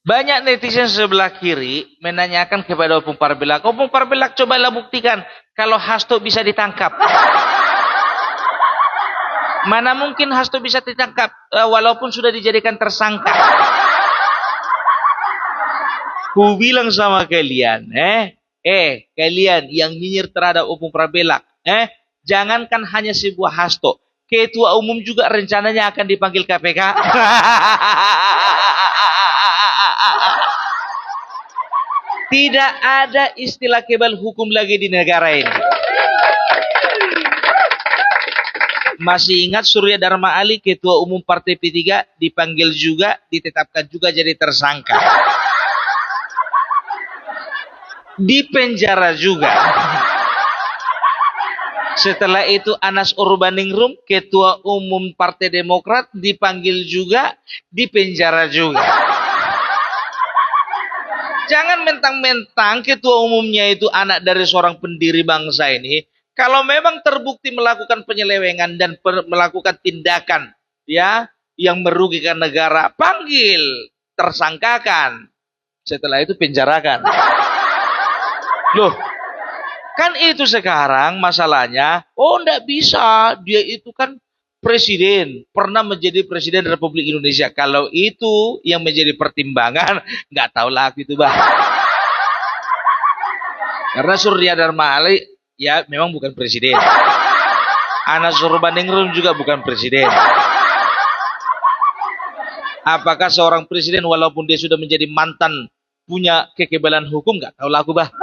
Banyak netizen sebelah kiri menanyakan kepada Opung Parbelak cobalah buktikan kalau Hasto bisa ditangkap. Mana mungkin Hasto bisa ditangkap walaupun sudah dijadikan tersangka. Ku bilang sama kalian, kalian yang nyinyir terhadap Opung Parbelak, jangankan hanya sebuah Hasto, ketua umum juga rencananya akan dipanggil KPK. Tidak ada istilah kebal hukum lagi di negara ini. Masih ingat Surya Dharma Ali, ketua umum Partai P3, dipanggil juga, ditetapkan juga jadi tersangka. Di penjara juga. Setelah itu Anas Urbaningrum, ketua umum Partai Demokrat, dipanggil juga, di penjara juga. Jangan mentang-mentang ketua umumnya itu anak dari seorang pendiri bangsa ini. Kalau memang terbukti melakukan penyelewengan dan melakukan tindakan ya yang merugikan negara, panggil, tersangkakan. Setelah itu penjarakan. Loh, kan itu sekarang masalahnya. Oh, enggak bisa. Dia itu kan presiden, pernah menjadi presiden Republik Indonesia. Kalau itu yang menjadi pertimbangan, nggak tahu lah itu, bah. Karena Surya Dharma Ali ya memang bukan presiden. Anas Urbaningrum juga bukan presiden. Apakah seorang presiden walaupun dia sudah menjadi mantan punya kekebalan hukum, nggak tahu lah aku, bah.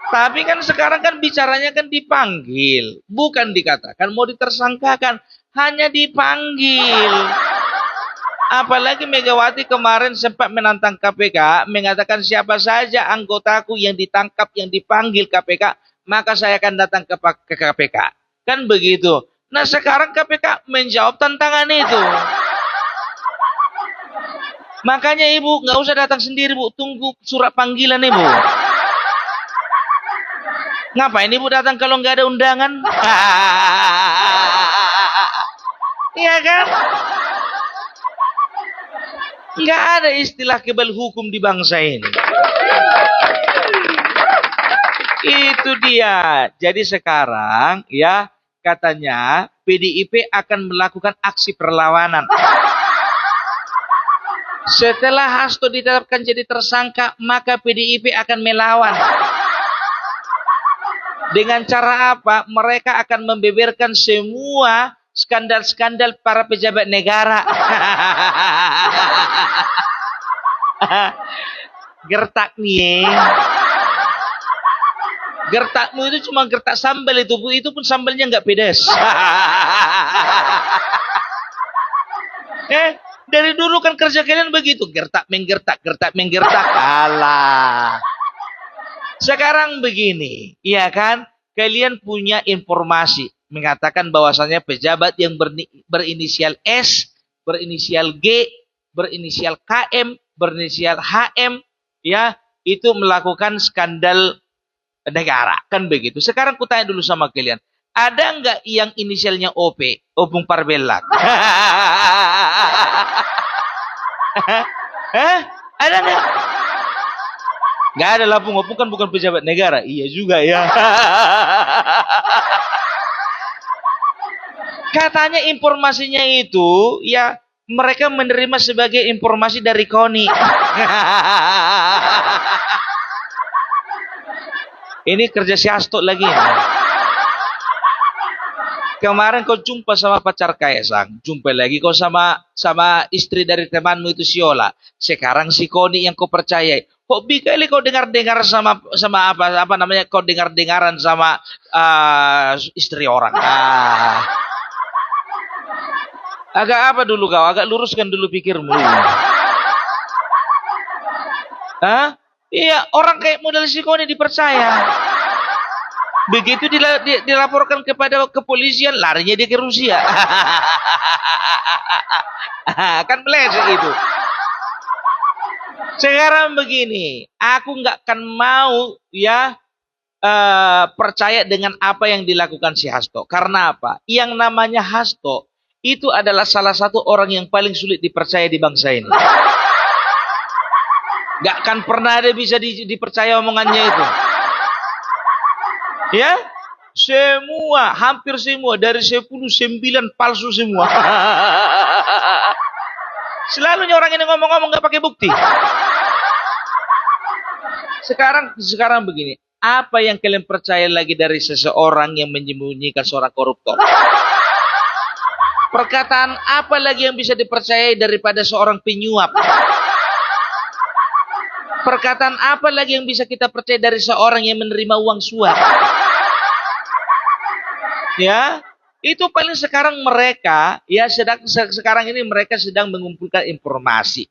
Tapi kan sekarang kan bicaranya kan dipanggil, bukan dikatakan mau ditersangkakan, hanya dipanggil. Apalagi Megawati kemarin sempat menantang KPK, mengatakan siapa saja anggotaku yang ditangkap, yang dipanggil KPK, maka saya akan datang ke KPK. Kan begitu. Nah sekarang KPK menjawab tantangan itu. Makanya ibu nggak usah datang sendiri, bu, tunggu surat panggilan ibu. Ngapain ibu datang kalau nggak ada undangan? Iya kan? Nggak ada istilah kebal hukum di bangsa ini. Itu dia. Jadi sekarang ya katanya PDIP akan melakukan aksi perlawanan. Setelah Hasto ditetapkan jadi tersangka, maka PDIP akan melawan. Dengan cara apa? Mereka akan membeberkan semua skandal-skandal para pejabat negara. Gertak nih. Gertakmu itu cuma gertak sambal itu, Bu. Itu pun sambalnya nggak pedas. Dari dulu kan kerja kalian begitu. Gertak menggertak, gertak menggertak. Alah. Sekarang begini, iya kan? Kalian punya informasi mengatakan bahwasannya pejabat yang berinisial S, berinisial G, berinisial KM, berinisial HM, ya itu melakukan skandal negara, kan begitu. Sekarang kutanya dulu sama kalian, ada nggak yang inisialnya OP, Opung Parbelak? Ada nggak? Nggak ada lah, Opung kan bukan pejabat negara. Iya juga ya. Katanya informasinya itu ya mereka menerima sebagai informasi dari KONI. Ini kerja si Hasto lagi. Kemarin kau jumpa sama pacar Kaisang, jumpa lagi kau sama istri dari temanmu itu Siola. Sekarang si KONI yang kau percayai. Hobi kali kau dengar-dengar sama apa namanya, kau dengar-dengaran sama istri orang. Agak apa dulu kau? Agak luruskan dulu pikirmu. Iya, orang kayak model si KONI dipercaya. Begitu dilaporkan kepada kepolisian, larinya dia ke Rusia. Kan meleset itu. Sekarang begini, aku nggak akan mau ya percaya dengan apa yang dilakukan si Hasto. Karena apa? Yang namanya Hasto itu adalah salah satu orang yang paling sulit dipercaya di bangsa ini. Gak akan pernah ada bisa dipercaya omongannya itu. Ya, semua, hampir semua, dari 10, 9 palsu semua. Selalunya orang ini ngomong-ngomong gak pakai bukti. Sekarang begini, apa yang kalian percaya lagi dari seseorang yang menyembunyikan seorang koruptor? Perkataan apa lagi yang bisa dipercayai daripada seorang penyuap? Perkataan apa lagi yang bisa kita percaya dari seorang yang menerima uang suap? Ya, itu paling sekarang mereka, ya sekarang ini mereka sedang mengumpulkan informasi.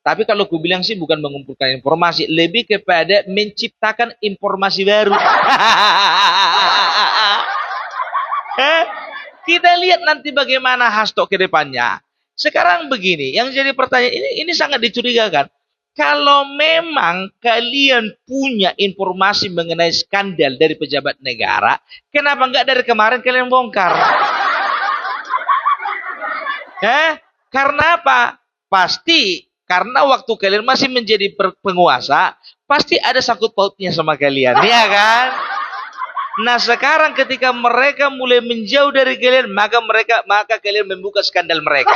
Tapi kalau ku bilang sih bukan mengumpulkan informasi, lebih kepada menciptakan informasi baru. Kita lihat nanti bagaimana Hasto ke depannya. Sekarang begini, yang jadi pertanyaan ini sangat dicurigakan. Kalau memang kalian punya informasi mengenai skandal dari pejabat negara, kenapa enggak dari kemarin kalian bongkar? Karena apa? Pasti karena waktu kalian masih menjadi penguasa, pasti ada sangkut pautnya sama kalian, ya kan? Nah sekarang ketika mereka mulai menjauh dari kalian, maka kalian membuka skandal mereka.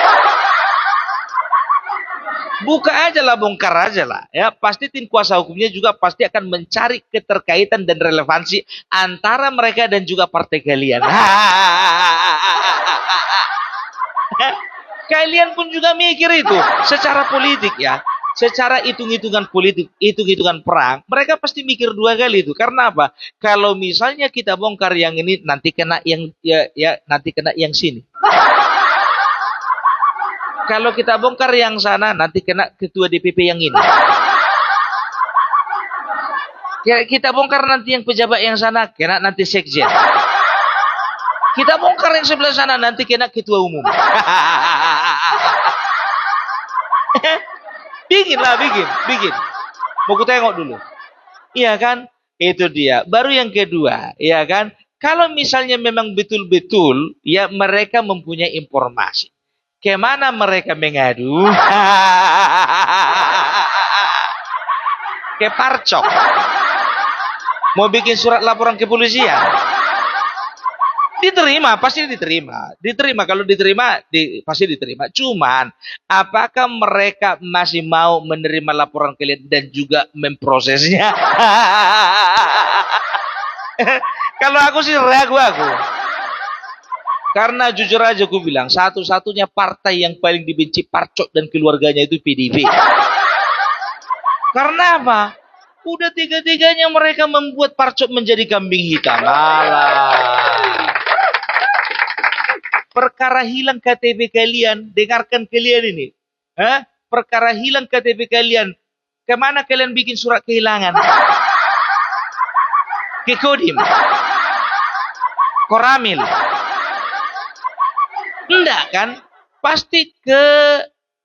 Buka aja lah, bongkar aja lah. Ya, pasti tim kuasa hukumnya juga pasti akan mencari keterkaitan dan relevansi antara mereka dan juga partai kalian. Kalian pun juga mikir itu secara politik ya. Secara hitung-hitungan politik, hitung-hitungan perang, mereka pasti mikir 2 kali itu. Karena apa? Kalau misalnya kita bongkar yang ini, nanti kena yang nanti kena yang sini. Kalau kita bongkar yang sana, nanti kena ketua DPP yang ini. Kita bongkar nanti yang pejabat yang sana, kena nanti sekjen. Kita bongkar yang sebelah sana, nanti kena ketua umum. Bikin. Mau ku tengok dulu. Iya kan? Itu dia. Baru yang kedua, iya kan? Kalau misalnya memang betul-betul ya mereka mempunyai informasi. Kemana mereka mengadu? Ke Parcok. Mau bikin surat laporan ke polisian. Diterima, pasti diterima. Kalau diterima, pasti diterima. Cuman, apakah mereka masih mau menerima laporan kalian dan juga memprosesnya? Kalau aku sih ragu aku. Karena jujur aja aku bilang, satu-satunya partai yang paling dibenci Parcok dan keluarganya itu PDIP. Karena apa? Udah tiga-tiganya mereka membuat Parcok menjadi kambing hitam. Alah. Perkara hilang KTP kalian, dengarkan kalian ini. Perkara hilang KTP kalian, kemana kalian bikin surat kehilangan? Ke Kodim? Koramil? Enggak kan? Pasti ke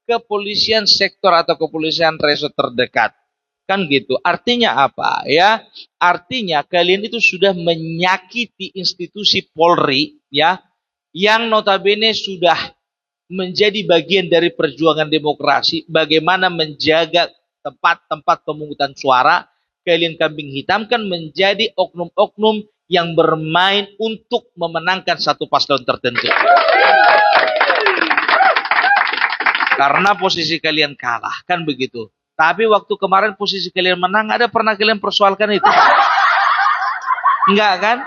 kepolisian sektor atau kepolisian resort terdekat. Kan gitu. Artinya apa ya? Artinya kalian itu sudah menyakiti institusi Polri ya, yang notabene sudah menjadi bagian dari perjuangan demokrasi, bagaimana menjaga tempat-tempat pemungutan suara. Kalian kambing hitamkan menjadi oknum-oknum yang bermain untuk memenangkan satu paslon tertentu. Karena posisi kalian kalah, kan begitu. Tapi waktu kemarin posisi kalian menang, ada pernah kalian persoalkan itu? Enggak kan?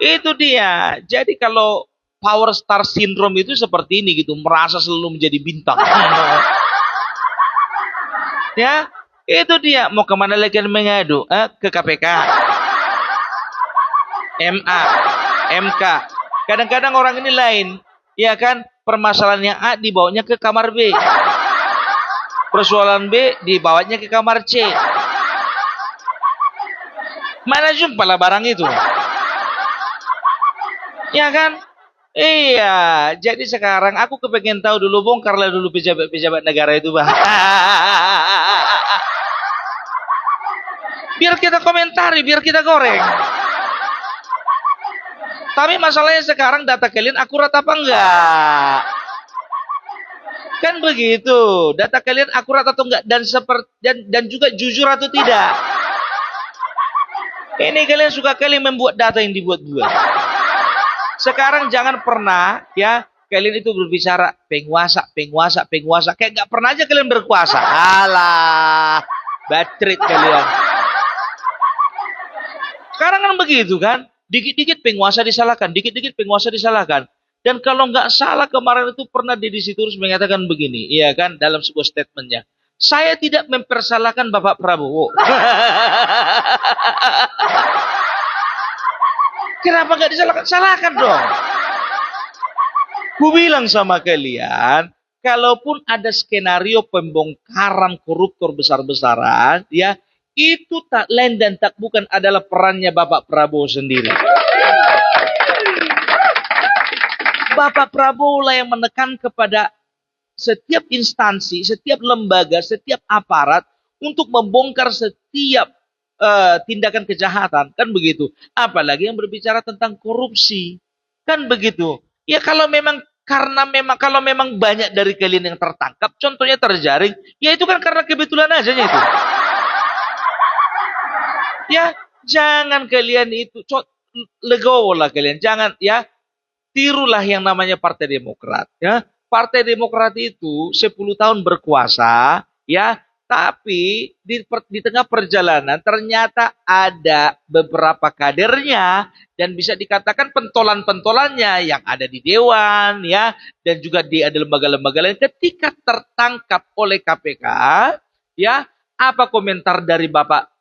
Itu dia. Jadi kalau power star syndrome itu seperti ini gitu, merasa selalu menjadi bintang. Ya, itu dia. Mau kemana lagi mengadu? Ke KPK, MA, MK. Kadang-kadang orang ini lain, ya kan? Permasalahan yang A dibawanya ke kamar B. Persoalan B dibawanya ke kamar C. Mana jumpa lah barang itu? Ya kan? Iya, jadi sekarang aku kepengen tahu dulu, bongkarlah dulu pejabat-pejabat negara itu, Bang. Biar kita komentari, biar kita goreng. Tapi masalahnya sekarang data kalian akurat apa enggak? Kan begitu. Data kalian akurat atau enggak dan juga jujur atau tidak. Ini kalian suka kali membuat data yang dibuat-buat. Sekarang jangan pernah ya kalian itu berbicara penguasa, penguasa, penguasa. Kayak nggak pernah aja kalian berkuasa. Alah, batrit kalian. Sekarang kan begitu kan? Dikit-dikit penguasa disalahkan, dikit-dikit penguasa disalahkan. Dan kalau nggak salah kemarin itu pernah Deddy Sitorus mengatakan begini, iya kan, dalam sebuah statementnya. Saya tidak mempersalahkan Bapak Prabowo. Kenapa nggak disalahkan? Salahkan dong. Ku bilang sama kalian, kalaupun ada skenario pembongkaran koruptor besar-besaran, ya itu tak lain dan tak bukan adalah perannya Bapak Prabowo sendiri. Bapak Prabowo lah yang menekan kepada setiap instansi, setiap lembaga, setiap aparat untuk membongkar setiap tindakan kejahatan, kan begitu. Apalagi yang berbicara tentang korupsi, kan begitu. Ya kalau memang banyak dari kalian yang tertangkap, contohnya terjaring, ya itu kan karena kebetulan aja itu. Ya, jangan kalian itu legowo lah kalian, jangan ya tirulah yang namanya Partai Demokrat ya. Partai Demokrat itu 10 tahun berkuasa ya, tapi di tengah perjalanan ternyata ada beberapa kadernya dan bisa dikatakan pentolan-pentolannya yang ada di dewan ya dan juga di ada lembaga-lembaga lain ketika tertangkap oleh KPK ya. Apa komentar dari Bapak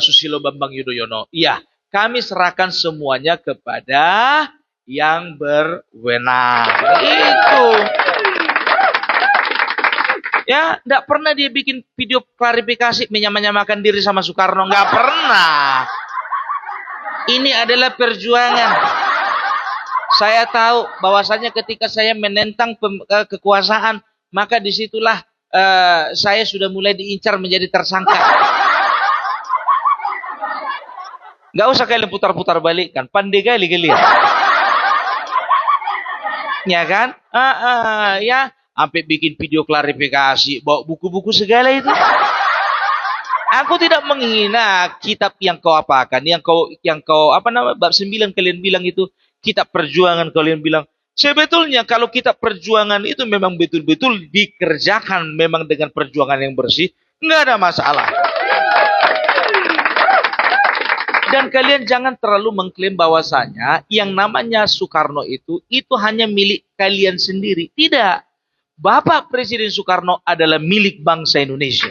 Susilo Bambang Yudhoyono? Iya, kami serahkan semuanya kepada yang berwenang. Itu. Ya, enggak pernah dia bikin video klarifikasi menyamakan diri sama Soekarno, enggak pernah. Ini adalah perjuangan. Saya tahu bahwasanya ketika saya menentang kekuasaan, maka disitulah saya sudah mulai diincar menjadi tersangka. Nggak usah kalian putar-putar balik kan, pandai kali kalian. Ya kan? Ya, sampai bikin video klarifikasi, bawa buku-buku segala itu. Aku tidak menghina kitab yang kau apakan, yang kau apa nama bab 9 kalian bilang itu kitab perjuangan kalian bilang. Sebetulnya kalau kitab perjuangan itu memang betul-betul dikerjakan memang dengan perjuangan yang bersih, nggak ada masalah. Dan kalian jangan terlalu mengklaim bahwasanya yang namanya Soekarno itu hanya milik kalian sendiri. Tidak. Bapak Presiden Soekarno adalah milik bangsa Indonesia.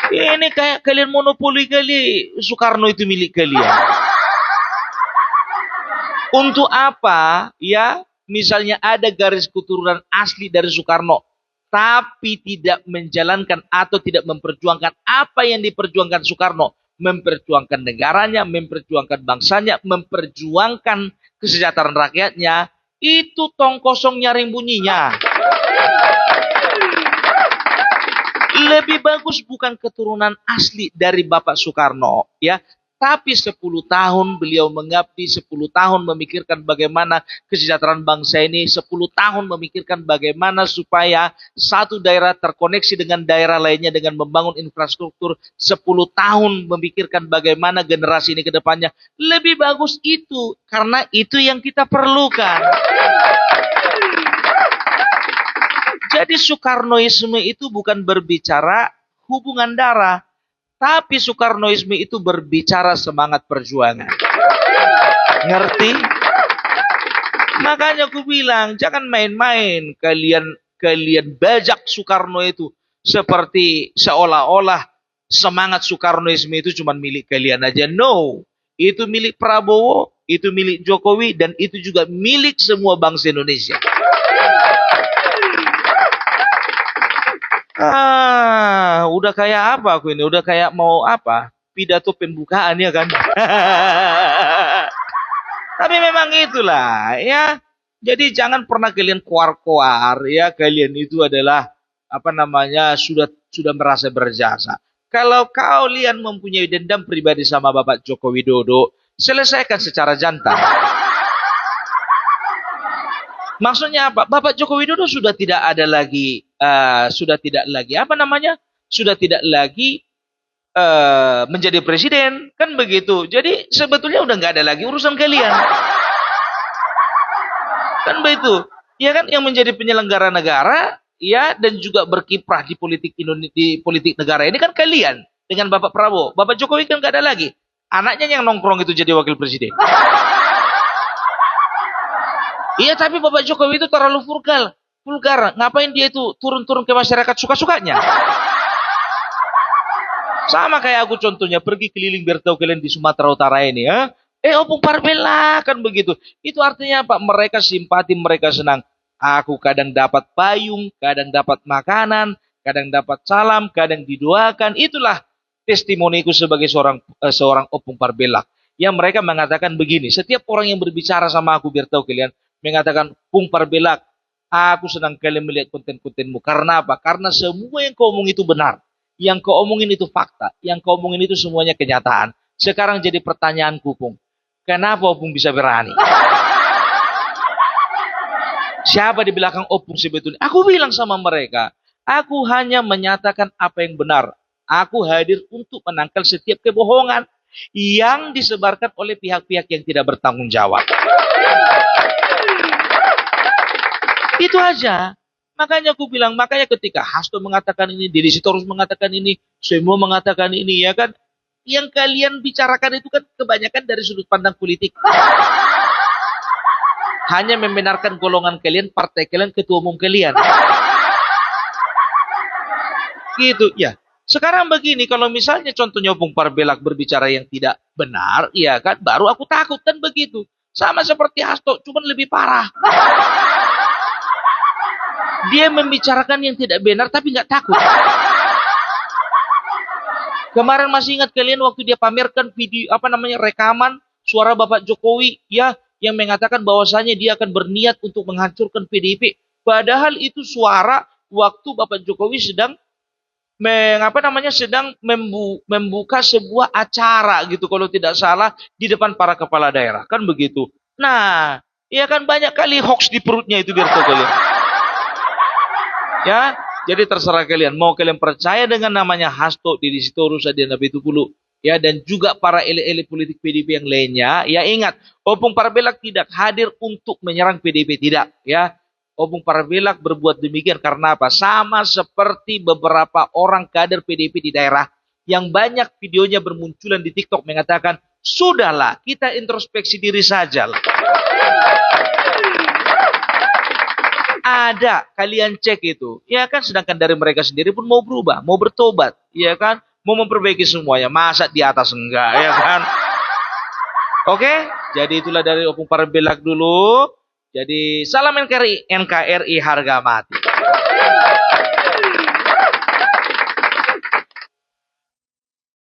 Ini kayak kalian monopoli kali. Soekarno itu milik kalian. Untuk apa ya? Misalnya ada garis keturunan asli dari Soekarno, tapi tidak menjalankan atau tidak memperjuangkan apa yang diperjuangkan Soekarno, memperjuangkan negaranya, memperjuangkan bangsanya, memperjuangkan kesejahteraan rakyatnya, itu tong kosong nyaring bunyinya. Lebih bagus bukan keturunan asli dari Bapak Soekarno, ya. Tapi 10 tahun beliau mengabdi, 10 tahun memikirkan bagaimana kesejahteraan bangsa ini, 10 tahun memikirkan bagaimana supaya satu daerah terkoneksi dengan daerah lainnya dengan membangun infrastruktur, 10 tahun memikirkan bagaimana generasi ini ke depannya. Lebih bagus itu, karena itu yang kita perlukan. Jadi Soekarnoisme itu bukan berbicara hubungan darah, tapi Soekarnoisme itu berbicara semangat perjuangan. Ngerti? Makanya aku bilang, jangan main-main kalian bajak Soekarno itu seperti seolah-olah semangat Soekarnoisme itu cuma milik kalian aja. No, itu milik Prabowo, itu milik Jokowi, dan itu juga milik semua bangsa Indonesia. Udah kayak apa aku ini? Udah kayak mau apa? Pidato pembukaan ya kan? Tapi memang itulah ya. Jadi jangan pernah kalian kuar-kuar ya. Kalian itu adalah apa namanya sudah merasa berjasa. Kalau kalian mempunyai dendam pribadi sama Bapak Joko Widodo, selesaikan secara jantan. Maksudnya apa? Bapak Joko Widodo sudah tidak ada lagi, apa namanya? Sudah tidak lagi menjadi presiden, kan begitu. Jadi sebetulnya udah nggak ada lagi urusan kalian, kan begitu. Ya kan, yang menjadi penyelenggara negara, ya, dan juga berkiprah di politik Indonesia, di politik negara ini kan kalian dengan Bapak Prabowo. Bapak Jokowi kan nggak ada lagi. Anaknya yang nongkrong itu jadi wakil presiden. Iya, tapi Bapak Jokowi itu terlalu vulgar. Vulgar. Ngapain dia itu turun-turun ke masyarakat suka-sukanya? Sama kayak aku contohnya pergi keliling biar tahu kalian di Sumatera Utara ini, ya. Opung Parbela kan begitu. Itu artinya apa? Mereka simpati, mereka senang. Aku kadang dapat payung, kadang dapat makanan, kadang dapat salam, kadang didoakan. Itulah testimoniku sebagai seorang Opung Parbela. Yang mereka mengatakan begini, setiap orang yang berbicara sama aku biar tahu kalian mengatakan, Pung Parbela, aku senang kalian melihat konten-kontenmu. Karena apa? Karena semua yang kau omong itu benar. Yang kau omongin itu fakta. Yang kau omongin itu semuanya kenyataan. Sekarang jadi pertanyaanku, Pung. Kenapa Opung bisa berani? Siapa di belakang Opung sebetulnya? Aku bilang sama mereka, aku hanya menyatakan apa yang benar. Aku hadir untuk menangkal setiap kebohongan yang disebarkan oleh pihak-pihak yang tidak bertanggung jawab. Itu aja. Makanya aku bilang, makanya ketika Hasto mengatakan ini, Deddy Sitorus mengatakan ini, semua mengatakan ini, ya kan? Yang kalian bicarakan itu kan kebanyakan dari sudut pandang politik. Hanya membenarkan golongan kalian, partai kalian, ketua umum kalian. Gitu, ya. Sekarang begini, kalau misalnya contohnya Opung Parbelak berbicara yang tidak benar, ya kan, baru aku takut, kan begitu. Sama seperti Hasto, cuman lebih parah. Dia membicarakan yang tidak benar tapi nggak takut. Kemarin masih ingat kalian waktu dia pamerkan video rekaman suara Bapak Jokowi, ya, yang mengatakan bahwasanya dia akan berniat untuk menghancurkan PDIP. Padahal itu suara waktu Bapak Jokowi sedang membuka sebuah acara gitu kalau tidak salah di depan para kepala daerah, kan begitu. Nah, ya kan banyak kali hoax di perutnya itu biar tahu kalian. Ya, jadi terserah kalian. Mau kalian percaya dengan namanya Hasto, Deddy Sitorus, Adiana Pitupulu, ya, dan juga para elit-elit politik PDIP yang lainnya. Ya, ingat, Opung Parbelak tidak hadir untuk menyerang PDIP, tidak. Ya, Opung Parbelak berbuat demikian karena apa? Sama seperti beberapa orang kader PDIP di daerah yang banyak videonya bermunculan di TikTok mengatakan, sudahlah, kita introspeksi diri saja. Ada, kalian cek itu. Ya kan, sedangkan dari mereka sendiri pun mau berubah, mau bertobat, ya kan, mau memperbaiki semuanya. Masa di atas enggak, ya kan? Oke, jadi itulah dari Opung Parbelak dulu. Jadi salam NKRI, NKRI harga mati.